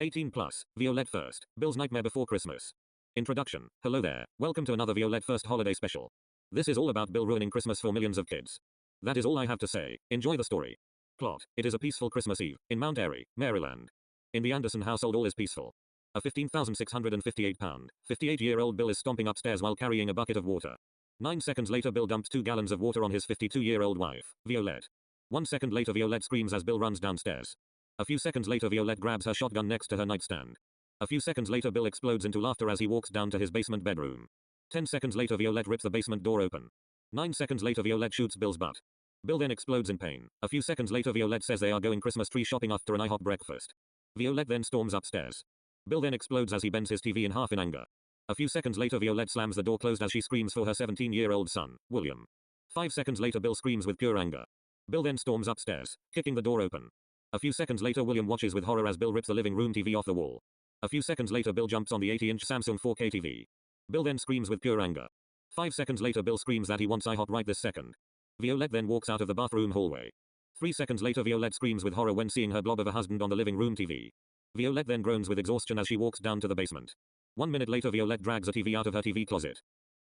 18 plus, Violette1st, Bill's Nightmare Before Christmas. Introduction. Hello there, welcome to another Violette1st holiday special. This is all about Bill ruining Christmas for millions of kids. That is all I have to say. Enjoy the story. Plot. It is a peaceful Christmas Eve, in Mount Airy, Maryland. In the Anderson household all is peaceful. A 15,658 pound, 58-year-old Bill is stomping upstairs while carrying a bucket of water. 9 seconds later Bill dumps 2 gallons of water on his 52-year-old wife, Violette. 1 second later Violette screams as Bill runs downstairs. A few seconds later Violette grabs her shotgun next to her nightstand. A few seconds later Bill explodes into laughter as he walks down to his basement bedroom. 10 seconds later Violette rips the basement door open. 9 seconds later Violette shoots Bill's butt. Bill then explodes in pain. A few seconds later Violette says they are going Christmas tree shopping after an IHOP breakfast. Violette then storms upstairs. Bill then explodes as he bends his TV in half in anger. A few seconds later Violette slams the door closed as she screams for her 17-year-old son, William. 5 seconds later Bill screams with pure anger. Bill then storms upstairs, kicking the door open. A few seconds later William watches with horror as Bill rips the living room TV off the wall. A few seconds later Bill jumps on the 80-inch Samsung 4K TV. Bill then screams with pure anger. 5 seconds later Bill screams that he wants IHOP right this second. Violette then walks out of the bathroom hallway. 3 seconds later Violette screams with horror when seeing her blob of a husband on the living room TV. Violette then groans with exhaustion as she walks down to the basement. 1 minute later Violette drags a TV out of her TV closet.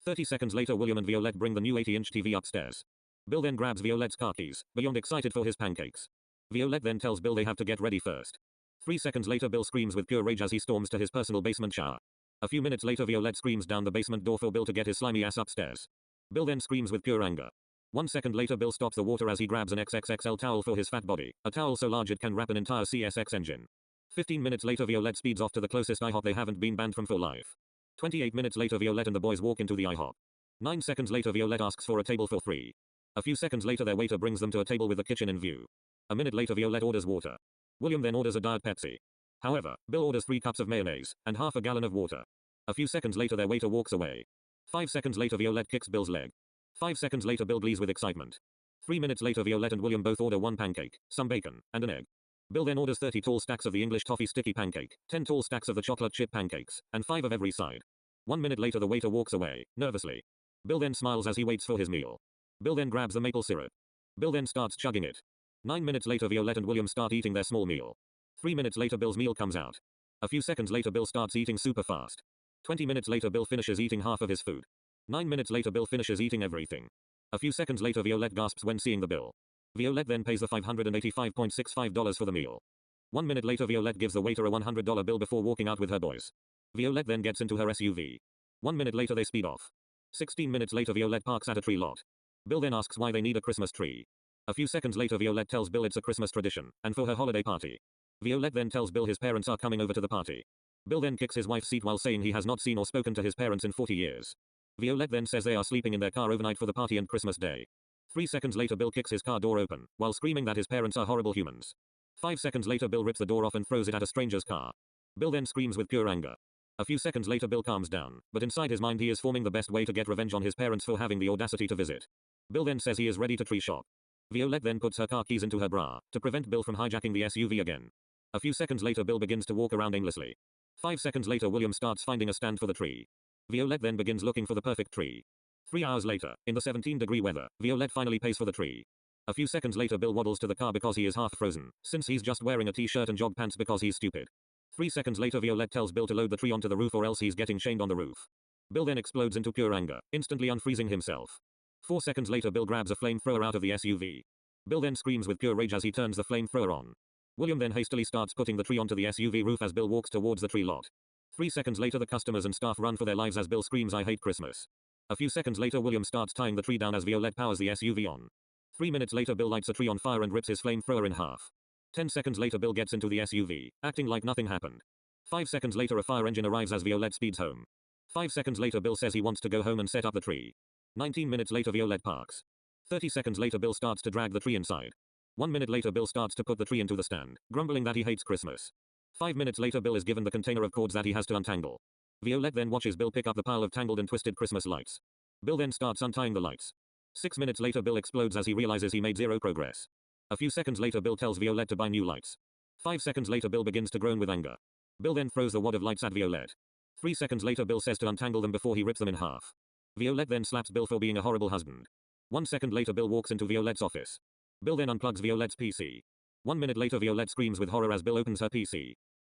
30 seconds later William and Violette bring the new 80-inch TV upstairs. Bill then grabs Violette's car keys, beyond excited for his pancakes. Violette then tells Bill they have to get ready first. 3 seconds later Bill screams with pure rage as he storms to his personal basement shower. A few minutes later Violette screams down the basement door for Bill to get his slimy ass upstairs. Bill then screams with pure anger. 1 second later Bill stops the water as he grabs an XXXL towel for his fat body, a towel so large it can wrap an entire CSX engine. 15 minutes later Violette speeds off to the closest IHOP they haven't been banned from for life. 28 minutes later Violette and the boys walk into the IHOP. 9 seconds later Violette asks for a table for 3. A few seconds later their waiter brings them to a table with the kitchen in view. A minute later Violette orders water. William then orders a Diet Pepsi. However, Bill orders 3 cups of mayonnaise, and half a gallon of water. A few seconds later their waiter walks away. 5 seconds later Violette kicks Bill's leg. 5 seconds later Bill glees with excitement. 3 minutes later Violette and William both order 1 pancake, some bacon, and an egg. Bill then orders 30 tall stacks of the English toffee sticky pancake, 10 tall stacks of the chocolate chip pancakes, and 5 of every side. 1 minute later the waiter walks away, nervously. Bill then smiles as he waits for his meal. Bill then grabs the maple syrup. Bill then starts chugging it. 9 minutes later Violette and William start eating their small meal. 3 minutes later Bill's meal comes out. A few seconds later Bill starts eating super fast. 20 minutes later Bill finishes eating half of his food. 9 minutes later Bill finishes eating everything. A few seconds later Violette gasps when seeing the bill. Violette then pays the $585.65 for the meal. 1 minute later Violette gives the waiter a $100 bill before walking out with her boys. Violette then gets into her SUV. 1 minute later they speed off. 16 minutes later Violette parks at a tree lot. Bill then asks why they need a Christmas tree. A few seconds later Violette tells Bill it's a Christmas tradition, and for her holiday party. Violette then tells Bill his parents are coming over to the party. Bill then kicks his wife's seat while saying he has not seen or spoken to his parents in 40 years. Violette then says they are sleeping in their car overnight for the party and Christmas Day. 3 seconds later Bill kicks his car door open, while screaming that his parents are horrible humans. 5 seconds later Bill rips the door off and throws it at a stranger's car. Bill then screams with pure anger. A few seconds later Bill calms down, but inside his mind he is forming the best way to get revenge on his parents for having the audacity to visit. Bill then says he is ready to tree shop. Violette then puts her car keys into her bra, to prevent Bill from hijacking the SUV again. A few seconds later Bill begins to walk around aimlessly. 5 seconds later William starts finding a stand for the tree. Violette then begins looking for the perfect tree. 3 hours later, in the 17-degree weather, Violette finally pays for the tree. A few seconds later Bill waddles to the car because he is half frozen, since he's just wearing a t-shirt and jog pants because he's stupid. 3 seconds later Violette tells Bill to load the tree onto the roof or else he's getting chained on the roof. Bill then explodes into pure anger, instantly unfreezing himself. 4 seconds later Bill grabs a flamethrower out of the SUV. Bill then screams with pure rage as he turns the flamethrower on. William then hastily starts putting the tree onto the SUV roof as Bill walks towards the tree lot. 3 seconds later the customers and staff run for their lives as Bill screams I hate Christmas. A few seconds later William starts tying the tree down as Violette powers the SUV on. 3 minutes later Bill lights a tree on fire and rips his flamethrower in half. 10 seconds later Bill gets into the SUV, acting like nothing happened. 5 seconds later a fire engine arrives as Violette speeds home. 5 seconds later Bill says he wants to go home and set up the tree. 19 minutes later Violette parks. 30 seconds later Bill starts to drag the tree inside. 1 minute later Bill starts to put the tree into the stand, grumbling that he hates Christmas. 5 minutes later Bill is given the container of cords that he has to untangle. Violette then watches Bill pick up the pile of tangled and twisted Christmas lights. Bill then starts untying the lights. 6 minutes later Bill explodes as he realizes he made zero progress. A few seconds later Bill tells Violette to buy new lights. 5 seconds later Bill begins to groan with anger. Bill then throws the wad of lights at Violette. 3 seconds later Bill says to untangle them before he rips them in half. Violette then slaps Bill for being a horrible husband. 1 second later Bill walks into Violette's office. Bill then unplugs Violette's PC. 1 minute later Violette screams with horror as Bill opens her PC.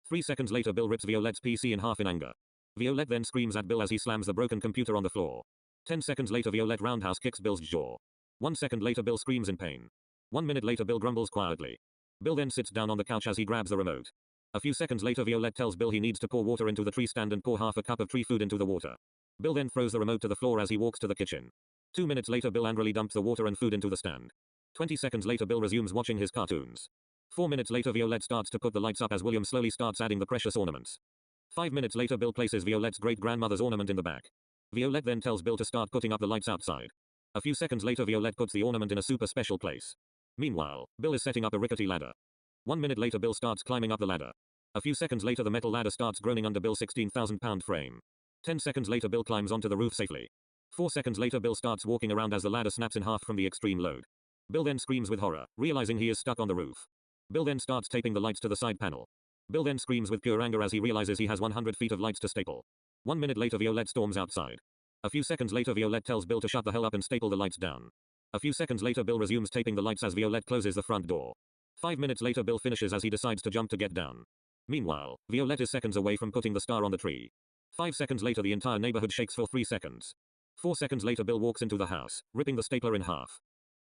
3 seconds later Bill rips Violette's PC in half in anger. Violette then screams at Bill as he slams the broken computer on the floor. 10 seconds later Violette roundhouse kicks Bill's jaw. 1 second later Bill screams in pain. 1 minute later Bill grumbles quietly. Bill then sits down on the couch as he grabs the remote. A few seconds later Violette tells Bill he needs to pour water into the tree stand and pour half a cup of tree food into the water. Bill then throws the remote to the floor as he walks to the kitchen. 2 minutes later Bill angrily dumps the water and food into the stand. 20 seconds later Bill resumes watching his cartoons. 4 minutes later Violette starts to put the lights up as William slowly starts adding the precious ornaments. 5 minutes later Bill places Violette's great-grandmother's ornament in the back. Violette then tells Bill to start putting up the lights outside. A few seconds later Violette puts the ornament in a super special place. Meanwhile, Bill is setting up a rickety ladder. 1 minute later Bill starts climbing up the ladder. A few seconds later the metal ladder starts groaning under Bill's 16,000-pound frame. 10 seconds later Bill climbs onto the roof safely. 4 seconds later Bill starts walking around as the ladder snaps in half from the extreme load. Bill then screams with horror, realizing he is stuck on the roof. Bill then starts taping the lights to the side panel. Bill then screams with pure anger as he realizes he has 100 feet of lights to staple. 1 minute later Violette storms outside. A few seconds later Violette tells Bill to shut the hell up and staple the lights down. A few seconds later Bill resumes taping the lights as Violette closes the front door. 5 minutes later Bill finishes as he decides to jump to get down. Meanwhile, Violette is seconds away from putting the star on the tree. 5 seconds later the entire neighborhood shakes for 3 seconds. 4 seconds later Bill walks into the house, ripping the stapler in half.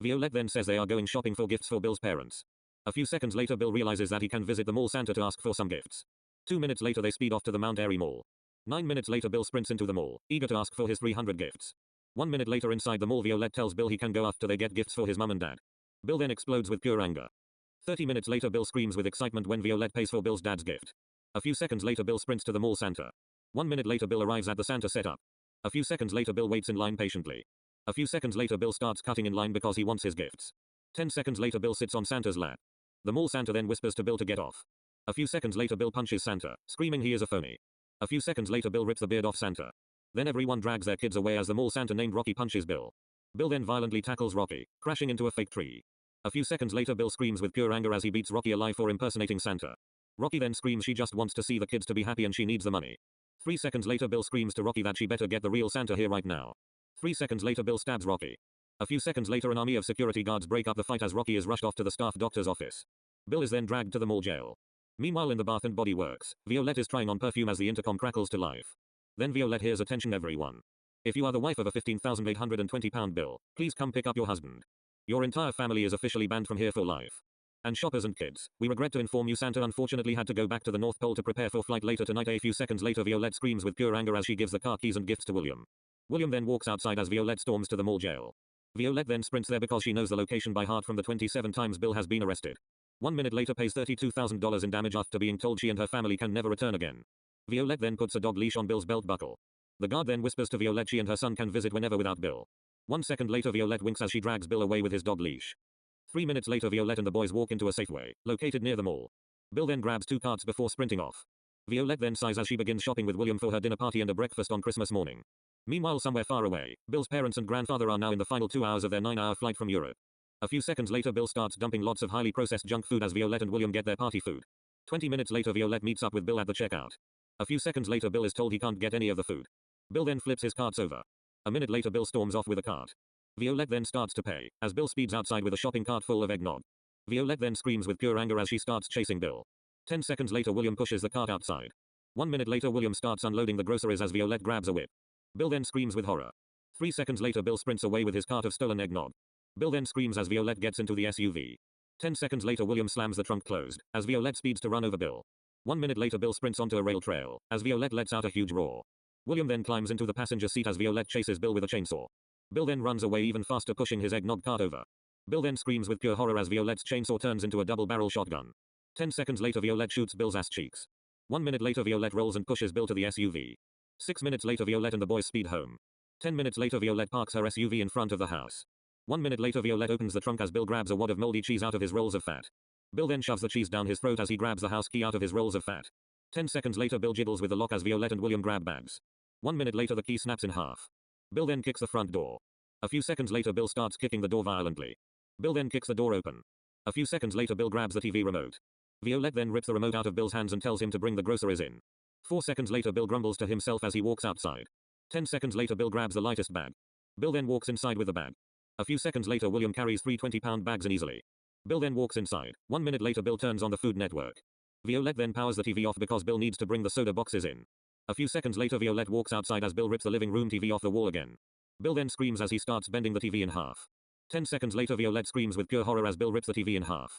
Violette then says they are going shopping for gifts for Bill's parents. A few seconds later Bill realizes that he can visit the mall Santa to ask for some gifts. 2 minutes later they speed off to the Mount Airy Mall. 9 minutes later Bill sprints into the mall, eager to ask for his 300 gifts. 1 minute later inside the mall Violette tells Bill he can go after they get gifts for his mum and dad. Bill then explodes with pure anger. 30 minutes later Bill screams with excitement when Violette pays for Bill's dad's gift. A few seconds later Bill sprints to the mall Santa. 1 minute later Bill arrives at the Santa setup. A few seconds later Bill waits in line patiently. A few seconds later Bill starts cutting in line because he wants his gifts. 10 seconds later Bill sits on Santa's lap. The mall Santa then whispers to Bill to get off. A few seconds later Bill punches Santa, screaming he is a phony. A few seconds later Bill rips the beard off Santa. Then everyone drags their kids away as the mall Santa named Rocky punches Bill. Bill then violently tackles Rocky, crashing into a fake tree. A few seconds later Bill screams with pure anger as he beats Rocky alive for impersonating Santa. Rocky then screams she just wants to see the kids to be happy and she needs the money. 3 seconds later Bill screams to Rocky that she better get the real Santa here right now. 3 seconds later Bill stabs Rocky. A few seconds later an army of security guards break up the fight as Rocky is rushed off to the staff doctor's office. Bill is then dragged to the mall jail. Meanwhile in the Bath and Body Works, Violette is trying on perfume as the intercom crackles to life. Then Violette hears attention everyone. If you are the wife of a 15,820-pound Bill, please come pick up your husband. Your entire family is officially banned from here for life. And shoppers and kids, we regret to inform you Santa unfortunately had to go back to the North Pole to prepare for flight later tonight. A few seconds later Violette screams with pure anger as she gives the car keys and gifts to William. William then walks outside as Violette storms to the mall jail. Violette then sprints there because she knows the location by heart from the 27 times Bill has been arrested. 1 minute later pays $32,000 in damage after being told she and her family can never return again. Violette then puts a dog leash on Bill's belt buckle. The guard then whispers to Violette she and her son can visit whenever without Bill. 1 second later Violette winks as she drags Bill away with his dog leash. 3 minutes later Violette and the boys walk into a Safeway, located near the mall. Bill then grabs 2 carts before sprinting off. Violette then sighs as she begins shopping with William for her dinner party and a breakfast on Christmas morning. Meanwhile somewhere far away, Bill's parents and grandfather are now in the final 2 hours of their 9-hour flight from Europe. A few seconds later Bill starts dumping lots of highly processed junk food as Violette and William get their party food. 20 minutes later Violette meets up with Bill at the checkout. A few seconds later Bill is told he can't get any of the food. Bill then flips his carts over. A minute later Bill storms off with a cart. Violette then starts to pay, as Bill speeds outside with a shopping cart full of eggnog. Violette then screams with pure anger as she starts chasing Bill. 10 seconds later William pushes the cart outside. 1 minute later William starts unloading the groceries as Violette grabs a whip. Bill then screams with horror. 3 seconds later Bill sprints away with his cart of stolen eggnog. Bill then screams as Violette gets into the SUV. 10 seconds later William slams the trunk closed, as Violette speeds to run over Bill. 1 minute later Bill sprints onto a rail trail, as Violette lets out a huge roar. William then climbs into the passenger seat as Violette chases Bill with a chainsaw. Bill then runs away even faster pushing his eggnog cart over. Bill then screams with pure horror as Violette's chainsaw turns into a double-barrel shotgun. 10 seconds later Violette shoots Bill's ass cheeks. 1 minute later Violette rolls and pushes Bill to the SUV. 6 minutes later Violette and the boys speed home. 10 minutes later Violette parks her SUV in front of the house. 1 minute later Violette opens the trunk as Bill grabs a wad of moldy cheese out of his rolls of fat. Bill then shoves the cheese down his throat as he grabs the house key out of his rolls of fat. 10 seconds later Bill jiggles with the lock as Violette and William grab bags. 1 minute later the key snaps in half. Bill then kicks the front door. A few seconds later Bill starts kicking the door violently. Bill then kicks the door open. A few seconds later Bill grabs the TV remote. Violette then rips the remote out of Bill's hands and tells him to bring the groceries in. 4 seconds later Bill grumbles to himself as he walks outside. 10 seconds later Bill grabs the lightest bag. Bill then walks inside with the bag. A few seconds later William carries 3 20-pound bags in easily. Bill then walks inside. 1 minute later Bill turns on the Food Network. Violette then powers the TV off because Bill needs to bring the soda boxes in. A few seconds later Violette walks outside as Bill rips the living room TV off the wall again. Bill then screams as he starts bending the TV in half. 10 seconds later Violette screams with pure horror as Bill rips the TV in half.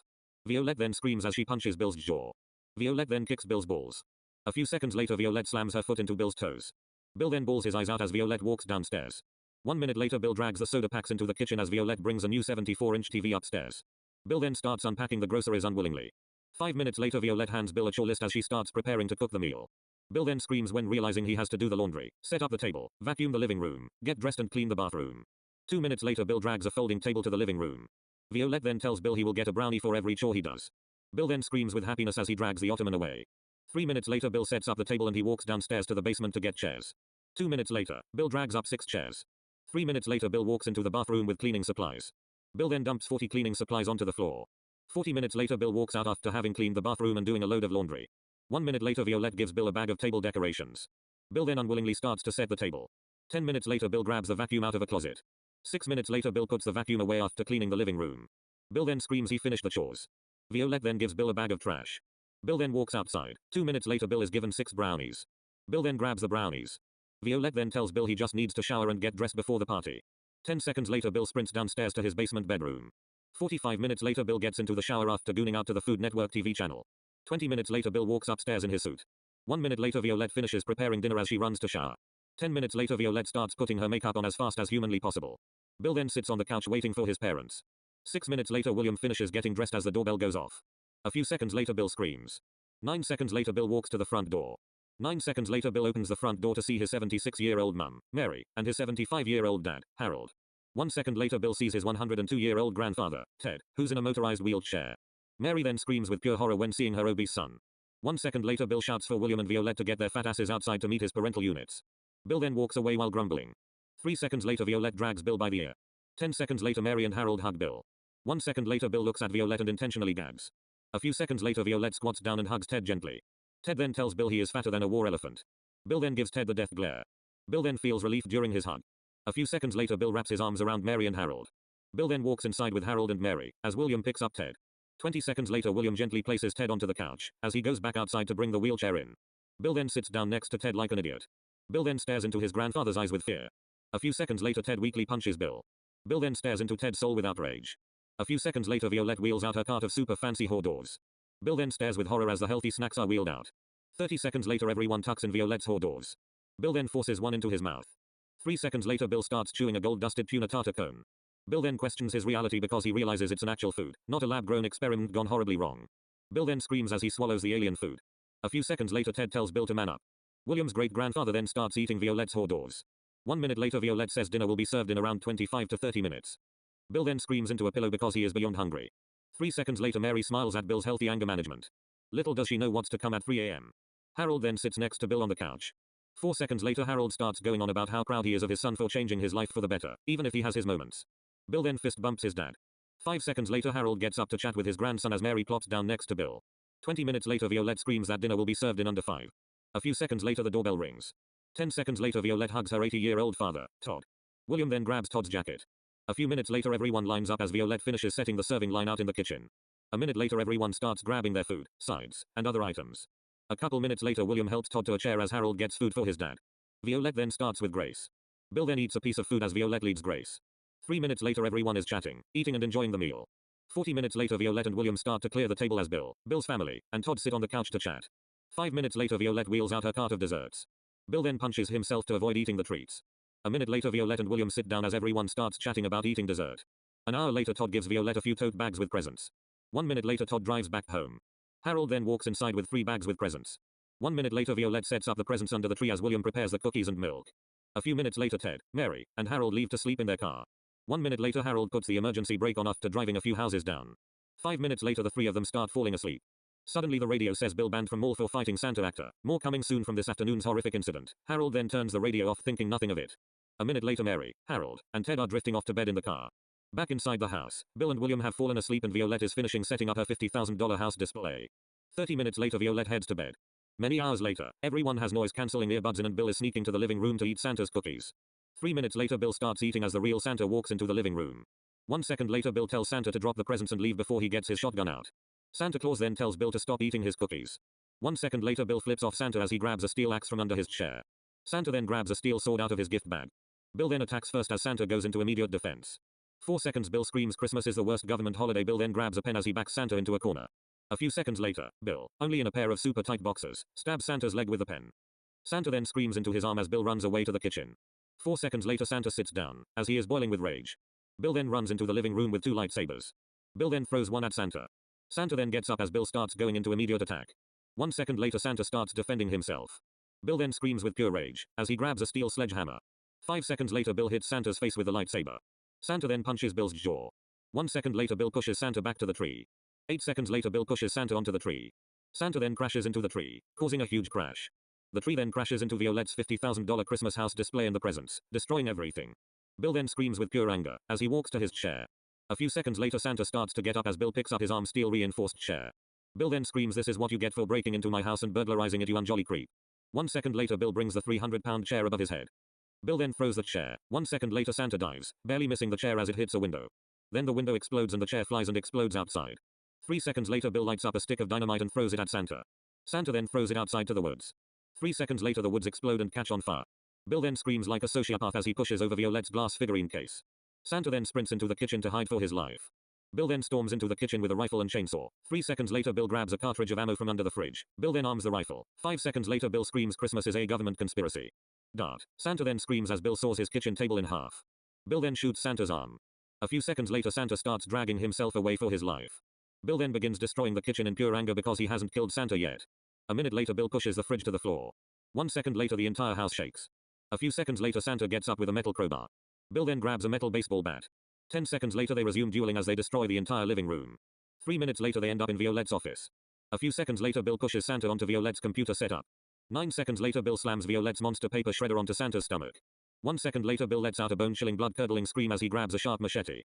Violette then screams as she punches Bill's jaw. Violette then kicks Bill's balls. A few seconds later Violette slams her foot into Bill's toes. Bill then bawls his eyes out as Violette walks downstairs. 1 minute later Bill drags the soda packs into the kitchen as Violette brings a new 74-inch TV upstairs. Bill then starts unpacking the groceries unwillingly. 5 minutes later Violette hands Bill a chore list as she starts preparing to cook the meal. Bill then screams when realizing he has to do the laundry, set up the table, vacuum the living room, get dressed and clean the bathroom. 2 minutes later Bill drags a folding table to the living room. Violette then tells Bill he will get a brownie for every chore he does. Bill then screams with happiness as he drags the ottoman away. 3 minutes later Bill sets up the table and he walks downstairs to the basement to get chairs. 2 minutes later, Bill drags up 6 chairs. 3 minutes later Bill walks into the bathroom with cleaning supplies. Bill then dumps 40 cleaning supplies onto the floor. 40 minutes later Bill walks out after having cleaned the bathroom and doing a load of laundry. 1 minute later Violette gives Bill a bag of table decorations. Bill then unwillingly starts to set the table. 10 minutes later Bill grabs the vacuum out of a closet. 6 minutes later Bill puts the vacuum away after cleaning the living room. Bill then screams he finished the chores. Violette then gives Bill a bag of trash. Bill then walks outside. 2 minutes later Bill is given 6 brownies. Bill then grabs the brownies. Violette then tells Bill he just needs to shower and get dressed before the party. 10 seconds later Bill sprints downstairs to his basement bedroom. 45 minutes later Bill gets into the shower after gooning out to the Food Network TV channel. 20 minutes later Bill walks upstairs in his suit. 1 minute later Violette finishes preparing dinner as she runs to shower. 10 minutes later Violette starts putting her makeup on as fast as humanly possible. Bill then sits on the couch waiting for his parents. 6 minutes later William finishes getting dressed as the doorbell goes off. A few seconds later Bill screams. 9 seconds later Bill walks to the front door. 9 seconds later Bill opens the front door to see his 76-year-old mum, Mary, and his 75-year-old dad, Harold. 1 second later Bill sees his 102-year-old grandfather, Ted, who's in a motorized wheelchair. Mary then screams with pure horror when seeing her obese son. 1 second later Bill shouts for William and Violette to get their fat asses outside to meet his parental units. Bill then walks away while grumbling. 3 seconds later Violette drags Bill by the ear. 10 seconds later Mary and Harold hug Bill. 1 second later Bill looks at Violette and intentionally gags. A few seconds later Violette squats down and hugs Ted gently. Ted then tells Bill he is fatter than a war elephant. Bill then gives Ted the death glare. Bill then feels relief during his hug. A few seconds later Bill wraps his arms around Mary and Harold. Bill then walks inside with Harold and Mary, as William picks up Ted. 20 seconds later William gently places Ted onto the couch, as he goes back outside to bring the wheelchair in. Bill then sits down next to Ted like an idiot. Bill then stares into his grandfather's eyes with fear. A few seconds later Ted weakly punches Bill. Bill then stares into Ted's soul with outrage. A few seconds later Violette wheels out her cart of super fancy hors d'oeuvres. Bill then stares with horror as the healthy snacks are wheeled out. 30 seconds later everyone tucks in Violette's hors d'oeuvres. Bill then forces one into his mouth. 3 seconds later Bill starts chewing a gold-dusted tuna tartar cone. Bill then questions his reality because he realizes it's an actual food, not a lab-grown experiment gone horribly wrong. Bill then screams as he swallows the alien food. A few seconds later Ted tells Bill to man up. William's great-grandfather then starts eating Violette's hors d'oeuvres. 1 minute later Violette says dinner will be served in around 25 to 30 minutes. Bill then screams into a pillow because he is beyond hungry. 3 seconds later Mary smiles at Bill's healthy anger management. Little does she know what's to come at 3 a.m. Harold then sits next to Bill on the couch. 4 seconds later Harold starts going on about how proud he is of his son for changing his life for the better, even if he has his moments. Bill then fist bumps his dad. 5 seconds later Harold gets up to chat with his grandson as Mary plops down next to Bill. 20 minutes later Violette screams that dinner will be served in under 5. A few seconds later the doorbell rings. 10 seconds later Violette hugs her 80-year-old father, Todd. William then grabs Todd's jacket. A few minutes later everyone lines up as Violette finishes setting the serving line out in the kitchen. A minute later everyone starts grabbing their food, sides, and other items. A couple minutes later William helps Todd to a chair as Harold gets food for his dad. Violette then starts with Grace. Bill then eats a piece of food as Violette leads Grace. 3 minutes later everyone is chatting, eating and enjoying the meal. 40 minutes later Violette and William start to clear the table as Bill, Bill's family, and Todd sit on the couch to chat. 5 minutes later Violette wheels out her cart of desserts. Bill then punches himself to avoid eating the treats. A minute later Violette and William sit down as everyone starts chatting about eating dessert. An hour later Todd gives Violette a few tote bags with presents. 1 minute later Todd drives back home. Harold then walks inside with 3 bags with presents. 1 minute later Violette sets up the presents under the tree as William prepares the cookies and milk. A few minutes later Ted, Mary, and Harold leave to sleep in their car. 1 minute later Harold puts the emergency brake on after driving a few houses down. 5 minutes later the 3 of them start falling asleep. Suddenly the radio says Bill banned from mall for fighting Santa actor. More coming soon from this afternoon's horrific incident. Harold then turns the radio off thinking nothing of it. A minute later Mary, Harold, and Ted are drifting off to bed in the car. Back inside the house, Bill and William have fallen asleep and Violette is finishing setting up her $50,000 house display. 30 minutes later Violette heads to bed. Many hours later, everyone has noise-cancelling earbuds in and Bill is sneaking to the living room to eat Santa's cookies. 3 minutes later Bill starts eating as the real Santa walks into the living room. 1 second later Bill tells Santa to drop the presents and leave before he gets his shotgun out. Santa Claus then tells Bill to stop eating his cookies. 1 second later, Bill flips off Santa as he grabs a steel axe from under his chair. Santa then grabs a steel sword out of his gift bag. Bill then attacks first as Santa goes into immediate defense. 4 seconds, Bill screams Christmas is the worst government holiday. Bill then grabs a pen as he backs Santa into a corner. A few seconds later, Bill, only in a pair of super tight boxers, stabs Santa's leg with the pen. Santa then screams into his arm as Bill runs away to the kitchen. 4 seconds later, Santa sits down, as he is boiling with rage. Bill then runs into the living room with 2 lightsabers. Bill then throws one at Santa. Santa then gets up as Bill starts going into immediate attack. 1 second later, Santa starts defending himself. Bill then screams with pure rage, as he grabs a steel sledgehammer. 5 seconds later, Bill hits Santa's face with the lightsaber. Santa then punches Bill's jaw. 1 second later, Bill pushes Santa back to the tree. 8 seconds later, Bill pushes Santa onto the tree. Santa then crashes into the tree, causing a huge crash. The tree then crashes into Violette's $50,000 Christmas house display and the presents, destroying everything. Bill then screams with pure anger, as he walks to his chair. A few seconds later, Santa starts to get up as Bill picks up his arm steel reinforced chair. Bill then screams, "This is what you get for breaking into my house and burglarizing it, you unjolly creep." 1 second later, Bill brings the 300-pound chair above his head. Bill then throws the chair. 1 second later, Santa dives, barely missing the chair as it hits a window. Then the window explodes and the chair flies and explodes outside. 3 seconds later, Bill lights up a stick of dynamite and throws it at Santa. Santa then throws it outside to the woods. 3 seconds later, the woods explode and catch on fire. Bill then screams like a sociopath as he pushes over Violette's glass figurine case. Santa then sprints into the kitchen to hide for his life. Bill then storms into the kitchen with a rifle and chainsaw. 3 seconds later, Bill grabs a cartridge of ammo from under the fridge. Bill then arms the rifle. 5 seconds later, Bill screams Christmas is a government conspiracy. Dart. Santa then screams as Bill saws his kitchen table in half. Bill then shoots Santa's arm. A few seconds later, Santa starts dragging himself away for his life. Bill then begins destroying the kitchen in pure anger because he hasn't killed Santa yet. A minute later, Bill pushes the fridge to the floor. 1 second later, the entire house shakes. A few seconds later, Santa gets up with a metal crowbar. Bill then grabs a metal baseball bat. 10 seconds later, they resume dueling as they destroy the entire living room. 3 minutes later, they end up in Violette's office. A few seconds later, Bill pushes Santa onto Violette's computer setup. 9 seconds later, Bill slams Violette's monster paper shredder onto Santa's stomach. 1 second later, Bill lets out a bone-chilling, blood-curdling scream as he grabs a sharp machete.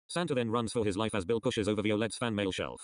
Santa then runs for his life as Bill pushes over Violette's fan mail shelf.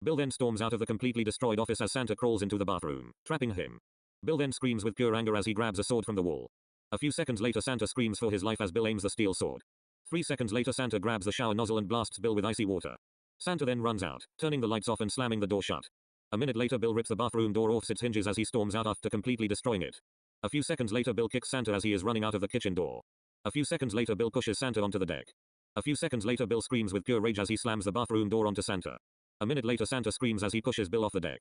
Bill then storms out of the completely destroyed office as Santa crawls into the bathroom, trapping him. Bill then screams with pure anger as he grabs a sword from the wall. A few seconds later, Santa screams for his life as Bill aims the steel sword. 3 seconds later, Santa grabs the shower nozzle and blasts Bill with icy water. Santa then runs out, turning the lights off and slamming the door shut. A minute later, Bill rips the bathroom door off its hinges as he storms out after completely destroying it. A few seconds later, Bill kicks Santa as he is running out of the kitchen door. A few seconds later, Bill pushes Santa onto the deck. A few seconds later, Bill screams with pure rage as he slams the bathroom door onto Santa. A minute later, Santa screams as he pushes Bill off the deck.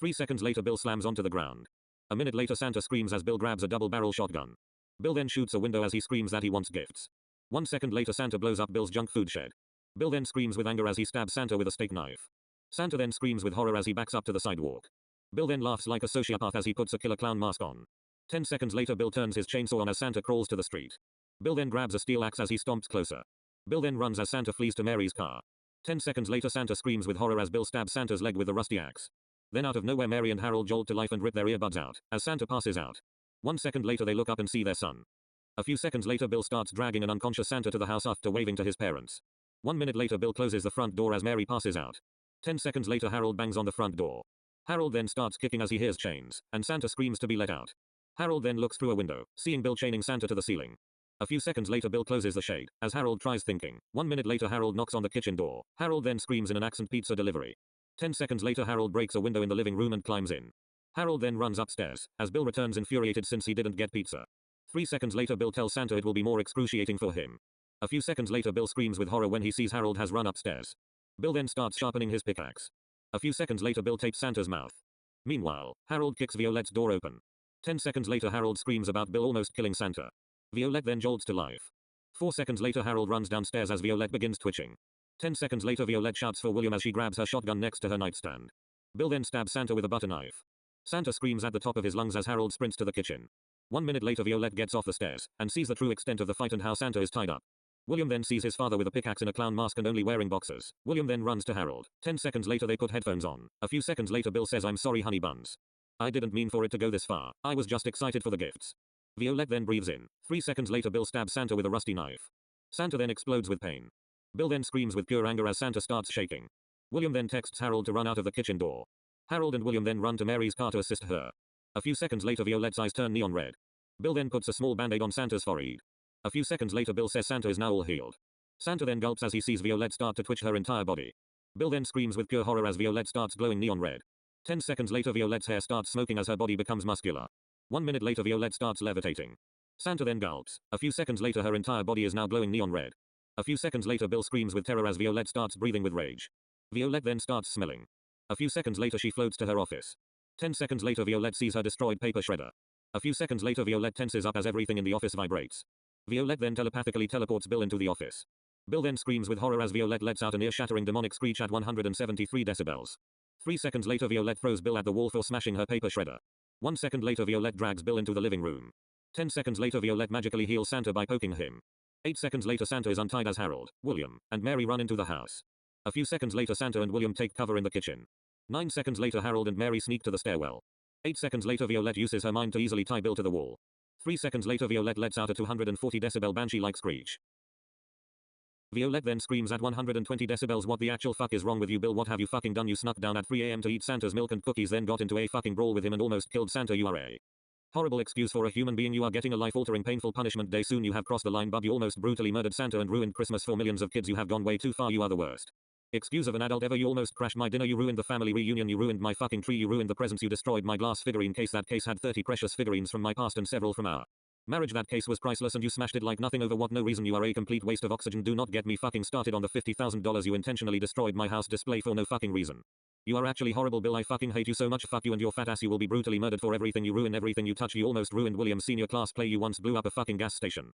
3 seconds later, Bill slams onto the ground. A minute later, Santa screams as Bill grabs a double-barrel shotgun. Bill then shoots a window as he screams that he wants gifts. 1 second later, Santa blows up Bill's junk food shed. Bill then screams with anger as he stabs Santa with a steak knife. Santa then screams with horror as he backs up to the sidewalk. Bill then laughs like a sociopath as he puts a killer clown mask on. 10 seconds later, Bill turns his chainsaw on as Santa crawls to the street. Bill then grabs a steel axe as he stomps closer. Bill then runs as Santa flees to Mary's car. 10 seconds later, Santa screams with horror as Bill stabs Santa's leg with the rusty axe. Then out of nowhere, Mary and Harold jolt to life and rip their earbuds out, as Santa passes out. 1 second later, they look up and see their son. A few seconds later, Bill starts dragging an unconscious Santa to the house after waving to his parents. 1 minute later, Bill closes the front door as Mary passes out. 10 seconds later, Harold bangs on the front door. Harold then starts kicking as he hears chains, and Santa screams to be let out. Harold then looks through a window, seeing Bill chaining Santa to the ceiling. A few seconds later, Bill closes the shade, as Harold tries thinking. 1 minute later, Harold knocks on the kitchen door. Harold then screams in an accent, "Pizza delivery." 10 seconds later, Harold breaks a window in the living room and climbs in. Harold then runs upstairs, as Bill returns infuriated since he didn't get pizza. 3 seconds later, Bill tells Santa it will be more excruciating for him. A few seconds later, Bill screams with horror when he sees Harold has run upstairs. Bill then starts sharpening his pickaxe. A few seconds later, Bill tapes Santa's mouth. Meanwhile, Harold kicks Violette's door open. 10 seconds later, Harold screams about Bill almost killing Santa. Violette then jolts to life. 4 seconds later, Harold runs downstairs as Violette begins twitching. 10 seconds later, Violette shouts for William as she grabs her shotgun next to her nightstand. Bill then stabs Santa with a butter knife. Santa screams at the top of his lungs as Harold sprints to the kitchen. 1 minute later, Violette gets off the stairs and sees the true extent of the fight and how Santa is tied up. William then sees his father with a pickaxe in a clown mask and only wearing boxers. William then runs to Harold. 10 seconds later, they put headphones on. A few seconds later, Bill says, "I'm sorry, honey buns. I didn't mean for it to go this far. I was just excited for the gifts." Violette then breathes in. 3 seconds later, Bill stabs Santa with a rusty knife. Santa then explodes with pain. Bill then screams with pure anger as Santa starts shaking. William then texts Harold to run out of the kitchen door. Harold and William then run to Mary's car to assist her. A few seconds later, Violette's eyes turn neon red. Bill then puts a small band-aid on Santa's forehead. A few seconds later, Bill says Santa is now all healed. Santa then gulps as he sees Violette start to twitch her entire body. Bill then screams with pure horror as Violette starts glowing neon red. 10 seconds later Violette's hair starts smoking as her body becomes muscular. 1 minute later Violette starts levitating. Santa then gulps. A few seconds later her entire body is now glowing neon red. A few seconds later Bill screams with terror as Violette starts breathing with rage. Violette then starts smelling. A few seconds later she floats to her office. 10 seconds later Violette sees her destroyed paper shredder. A few seconds later Violette tenses up as everything in the office vibrates. Violette then telepathically teleports Bill into the office. Bill then screams with horror as Violette lets out an ear-shattering demonic screech at 173 decibels. 3 seconds later Violette throws Bill at the wall for smashing her paper shredder. 1 second later Violette drags Bill into the living room. 10 seconds later Violette magically heals Santa by poking him. 8 seconds later Santa is untied as Harold, William, and Mary run into the house. A few seconds later Santa and William take cover in the kitchen. 9 seconds later Harold and Mary sneak to the stairwell. 8 seconds later Violette uses her mind to easily tie Bill to the wall. 3 seconds later Violette lets out a 240 decibel banshee-like screech. Violette then screams at 120 decibels, "What the actual fuck is wrong with you, Bill? What have you fucking done? You snuck down at 3 a.m. to eat Santa's milk and cookies, then got into a fucking brawl with him and almost killed Santa. You are a horrible excuse for a human being. You are getting a life-altering painful punishment day soon. You have crossed the line, bud. You almost brutally murdered Santa and ruined Christmas for millions of kids. You have gone way too far. You are the worst excuse of an adult ever. You almost crashed my dinner. You ruined the family reunion. You ruined my fucking tree. You ruined the presents. You destroyed my glass figurine case. That case had 30 precious figurines from my past and several from our marriage. That case was priceless and you smashed it like nothing. Over what no reason? You are a complete waste of oxygen. Do not get me fucking started on the $50,000 you intentionally destroyed my house display for no fucking reason. You are actually horrible, Bill. I fucking hate you so much. Fuck you and your fat ass. You will be brutally murdered for everything you ruin, everything you touch. You almost ruined William's senior class play. You once blew up a fucking gas station.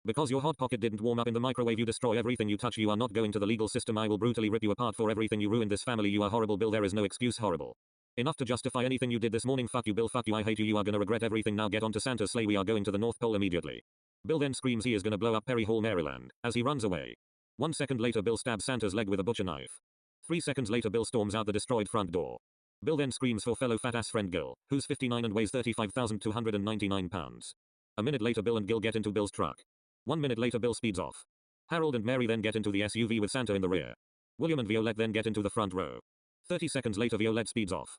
Because your hot pocket didn't warm up in the microwave, you destroy everything you touch. You are not going to the legal system. I will brutally rip you apart for everything you ruined this family. You are horrible, Bill. There is no excuse. Horrible enough to justify anything you did this morning. Fuck you, Bill. Fuck you. I hate you. You are gonna regret everything. Now get onto Santa's sleigh. We are going to the North Pole immediately. Bill then screams he is gonna blow up Perry Hall, Maryland, as he runs away. 1 second later Bill stabs Santa's leg with a butcher knife. 3 seconds later Bill storms out the destroyed front door. Bill then screams for fellow fat ass friend Gil, who's 59 and weighs 35,299 pounds. A minute later Bill and Gil get into Bill's truck. 1 minute later Bill speeds off. Harold and Mary then get into the SUV with Santa in the rear. William and Violette then get into the front row. 30 seconds later Violette speeds off.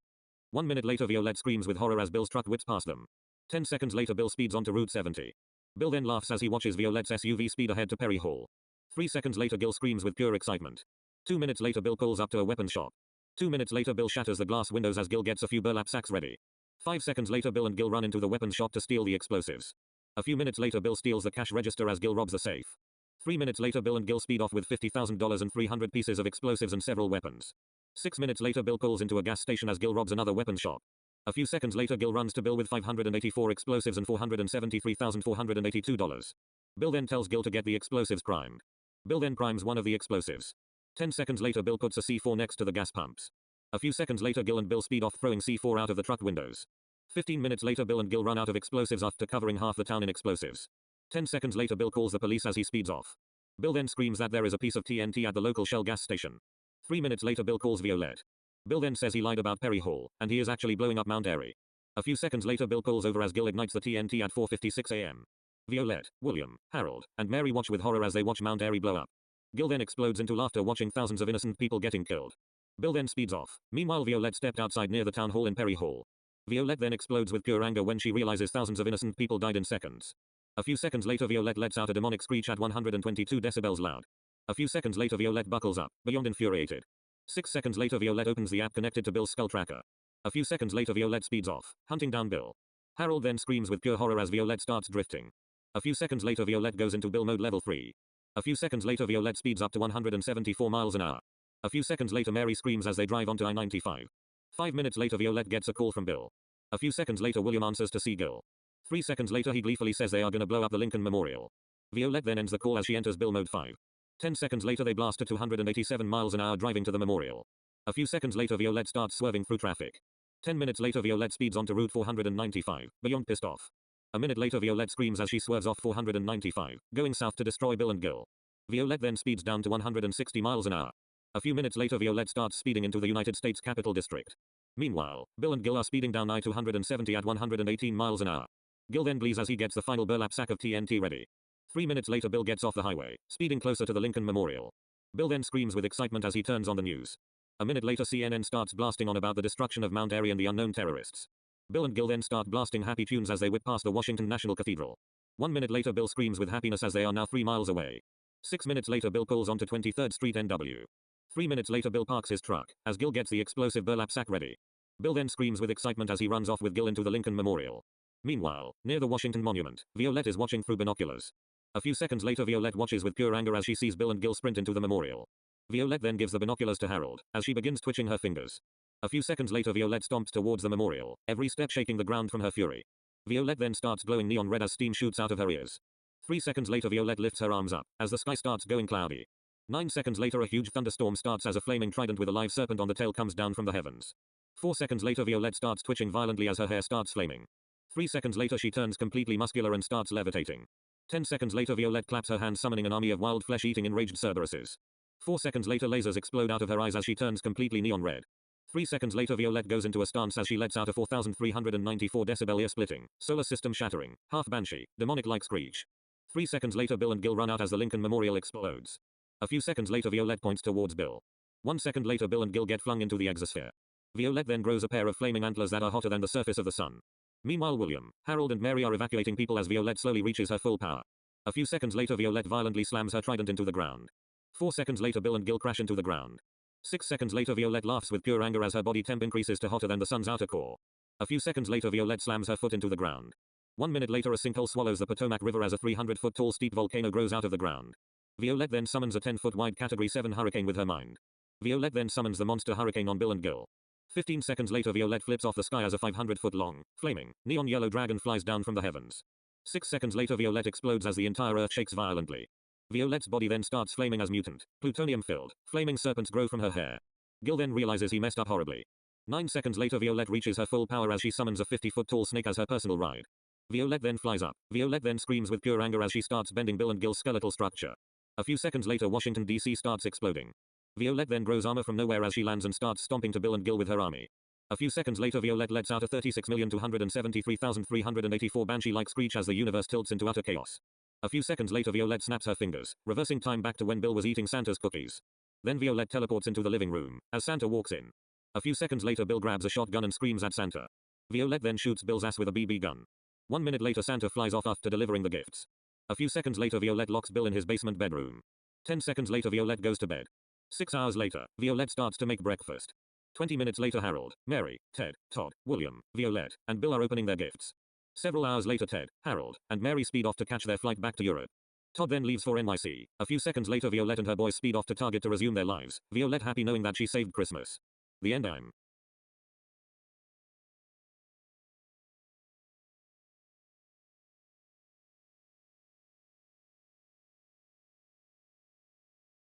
1 minute later Violette screams with horror as Bill's truck whips past them. 10 seconds later Bill speeds onto Route 70. Bill then laughs as he watches Violette's SUV speed ahead to Perry Hall. 3 seconds later Gil screams with pure excitement. 2 minutes later Bill calls up to a weapons shop. 2 minutes later Bill shatters the glass windows as Gil gets a few burlap sacks ready. 5 seconds later Bill and Gil run into the weapons shop to steal the explosives. A few minutes later Bill steals the cash register as Gil robs the safe. 3 minutes later Bill and Gil speed off with $50,000 and 300 pieces of explosives and several weapons. 6 minutes later Bill calls into a gas station as Gil robs another weapons shop. A few seconds later Gil runs to Bill with 584 explosives and $473,482. Bill then tells Gil to get the explosives primed. Bill then primes one of the explosives. 10 seconds later Bill puts a C4 next to the gas pumps. A few seconds later Gil and Bill speed off throwing C4 out of the truck windows. 15 minutes later Bill and Gil run out of explosives after covering half the town in explosives. 10 seconds later Bill calls the police as he speeds off. Bill then screams that there is a piece of TNT at the local Shell gas station. 3 minutes later Bill calls Violette. Bill then says he lied about Perry Hall, and he is actually blowing up Mount Airy. A few seconds later Bill calls over as Gil ignites the TNT at 4:56 a.m. Violette, William, Harold, and Mary watch with horror as they watch Mount Airy blow up. Gil then explodes into laughter watching thousands of innocent people getting killed. Bill then speeds off. Meanwhile Violette stepped outside near the town hall in Perry Hall. Violette then explodes with pure anger when she realizes thousands of innocent people died in seconds. A few seconds later Violette lets out a demonic screech at 122 decibels loud. A few seconds later Violette buckles up, beyond infuriated. 6 seconds later Violette opens the app connected to Bill's skull tracker. A few seconds later Violette speeds off, hunting down Bill. Harold then screams with pure horror as Violette starts drifting. A few seconds later Violette goes into Bill mode level 3. A few seconds later Violette speeds up to 174 miles an hour. A few seconds later Mary screams as they drive onto I-95. 5 minutes later Violette gets a call from Bill. A few seconds later William answers to see Gil. 3 seconds later he gleefully says they are gonna blow up the Lincoln Memorial. Violette then ends the call as she enters Bill mode 5. 10 seconds later they blast to 287 miles an hour driving to the memorial. A few seconds later Violette starts swerving through traffic. 10 minutes later Violette speeds onto Route 495, beyond pissed off. A minute later Violette screams as she swerves off 495, going south to destroy Bill and Gil. Violette then speeds down to 160 miles an hour. A few minutes later Violette starts speeding into the United States Capitol District. Meanwhile, Bill and Gil are speeding down I-270 at 118 miles an hour. Gil then bleeds as he gets the final burlap sack of TNT ready. 3 minutes later Bill gets off the highway, speeding closer to the Lincoln Memorial. Bill then screams with excitement as he turns on the news. A minute later CNN starts blasting on about the destruction of Mount Airy and the unknown terrorists. Bill and Gil then start blasting happy tunes as they whip past the Washington National Cathedral. 1 minute later Bill screams with happiness as they are now 3 miles away. 6 minutes later Bill calls onto 23rd Street NW. 3 minutes later Bill parks his truck, as Gil gets the explosive burlap sack ready. Bill then screams with excitement as he runs off with Gil into the Lincoln Memorial. Meanwhile, near the Washington Monument, Violette is watching through binoculars. A few seconds later Violette watches with pure anger as she sees Bill and Gil sprint into the memorial. Violette then gives the binoculars to Harold, as she begins twitching her fingers. A few seconds later Violette stomps towards the memorial, every step shaking the ground from her fury. Violette then starts glowing neon red as steam shoots out of her ears. 3 seconds later Violette lifts her arms up, as the sky starts going cloudy. 9 seconds later a huge thunderstorm starts as a flaming trident with a live serpent on the tail comes down from the heavens. 4 seconds later Violette starts twitching violently as her hair starts flaming. 3 seconds later she turns completely muscular and starts levitating. 10 seconds later Violette claps her hands summoning an army of wild flesh-eating enraged Cerberuses. 4 seconds later lasers explode out of her eyes as she turns completely neon red. 3 seconds later Violette goes into a stance as she lets out a 4,394 decibel ear-splitting, solar system shattering, half-banshee, demonic-like screech. 3 seconds later Bill and Gil run out as the Lincoln Memorial explodes. A few seconds later Violette points towards Bill. 1 second later Bill and Gil get flung into the exosphere. Violette then grows a pair of flaming antlers that are hotter than the surface of the sun. Meanwhile William, Harold and Mary are evacuating people as Violette slowly reaches her full power. A few seconds later Violette violently slams her trident into the ground. 4 seconds later Bill and Gil crash into the ground. 6 seconds later Violette laughs with pure anger as her body temp increases to hotter than the sun's outer core. A few seconds later Violette slams her foot into the ground. 1 minute later a sinkhole swallows the Potomac River as a 300-foot tall steep volcano grows out of the ground. Violette then summons a 10-foot wide Category 7 hurricane with her mind. Violette then summons the monster hurricane on Bill and Gil. 15 seconds later Violette flips off the sky as a 500-foot long, flaming, neon yellow dragon flies down from the heavens. 6 seconds later Violette explodes as the entire earth shakes violently. Violette's body then starts flaming as mutant, plutonium-filled, flaming serpents grow from her hair. Gil then realizes he messed up horribly. 9 seconds later Violette reaches her full power as she summons a 50-foot tall snake as her personal ride. Violette then flies up. Violette then screams with pure anger as she starts bending Bill and Gil's skeletal structure. A few seconds later Washington D.C. starts exploding. Violette then grows armor from nowhere as she lands and starts stomping to Bill and Gil with her army. A few seconds later Violette lets out a 36,273,384 banshee-like screech as the universe tilts into utter chaos. A few seconds later Violette snaps her fingers, reversing time back to when Bill was eating Santa's cookies. Then Violette teleports into the living room, as Santa walks in. A few seconds later Bill grabs a shotgun and screams at Santa. Violette then shoots Bill's ass with a BB gun. 1 minute later Santa flies off after delivering the gifts. A few seconds later Violette locks Bill in his basement bedroom. 10 seconds later Violette goes to bed. 6 hours later, Violette starts to make breakfast. 20 minutes later Harold, Mary, Ted, Todd, William, Violette, and Bill are opening their gifts. Several hours later Ted, Harold, and Mary speed off to catch their flight back to Europe. Todd then leaves for NYC. A few seconds later Violette and her boys speed off to Target to resume their lives, Violette happy knowing that she saved Christmas. The end.